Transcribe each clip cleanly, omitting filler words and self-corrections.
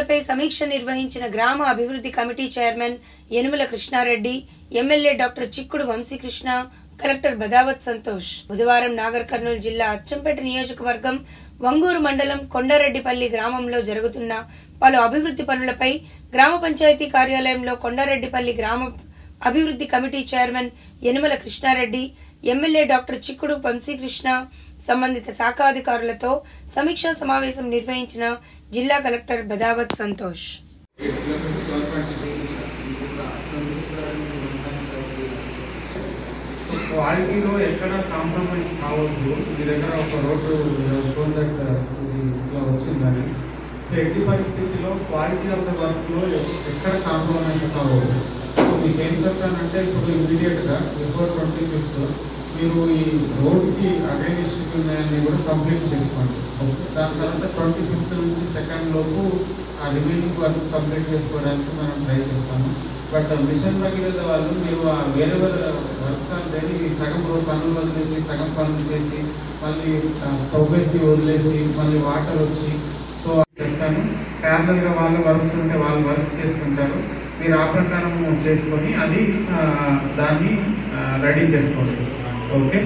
పనులపై సమీక్ష నిర్వహించిన గ్రామ అభివృద్ధి committee chairman Yanumala Krishnareddy, MLA doctor Chikkudu Vamshikrishna, collector Badavath Santosh. బుధవారం నాగర్ కర్నూలు జిల్లా అచ్చంపేట నియోజకవర్గం వంగూరు మండలం కొండారెడ్డిపల్లి గ్రామంలో జరుగుతున్న పలు అభివృద్ధి పనులపై గ్రామ పంచాయతీ కార్యాలయంలో కొండారెడ్డిపల్లి గ్రామ అభివృద్ధి committee chairman Yanumala Krishnareddy, MLA doctor Chikkudu Vamshikrishna, సంబంధిత శాఖాధికారులతో సమీక్షా సమావేశం నిర్వహించిన జిల్లా కలెక్టర్ బదావత్ సంతోష్. క్వాలిటీలో ఎక్కడ కాంప్రమైజ్ కావద్దు. మీ దగ్గర ఒక రోడ్డు షోన్ దట్ ఇట్లా వచ్చిందని, సో ఎట్టి పరిస్థితిలో క్వాలిటీ ఆఫ్ ద వర్క్లో ఎక్కడ కాంప్రమైజ్ కావద్దు. మీకు ఏం చెప్తానంటే, ఇప్పుడు ఇమీడియట్గా బిఫోర్ 25th మీరు ఈ రోడ్కి అగైనిస్ట్ ఉన్నాయని కూడా కంప్లీట్ చేసుకోండి. దాని తర్వాత 25th నుంచి 2nd లోపు ఆ రిమైనింగ్ వర్క్ కంప్లీట్ చేసుకోవడానికి మనం ట్రై చేస్తాము. బట్ మిషన్ భగీరథ వాళ్ళు మీరు వేరే వర్క్స్ అంటే సగం పనులు వదిలేసి సగం పనులు చేసి మళ్ళీ తవ్వేసి వదిలేసి మళ్ళీ వాటర్ వచ్చి, సో చెప్తాను ప్యారలల్గా వాళ్ళు వర్క్స్ ఉంటే వాళ్ళు వర్క్స్ చేసుకుంటారు. మీరు ఆ ప్రకారం చేసుకొని అది దాన్ని రెడీ చేసుకోండి. ఓకే,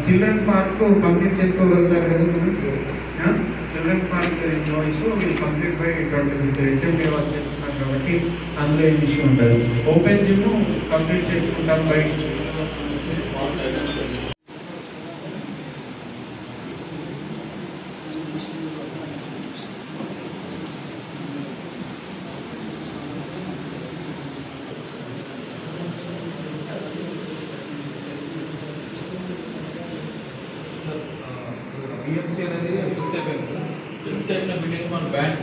చిల్డ్రన్ పార్క్ కంప్లీట్ చేసుకోగలుగుతారు కదా మీరు? చిల్డ్రన్ పార్క్ నో ఇష్యూ, మీరు complete by 25th HMD work చేస్తున్నారు కాబట్టి అందులో ఏం ఇష్యూ ఉంటుంది. ఓపెన్ జిమ్ కంప్లీట్ చేసుకుంటాం బై BMC అనేది షిఫ్ట్ అయిపోయింది సార్. షిఫ్ట్ అయిన బిల్డింగ్ మన బ్యాంక్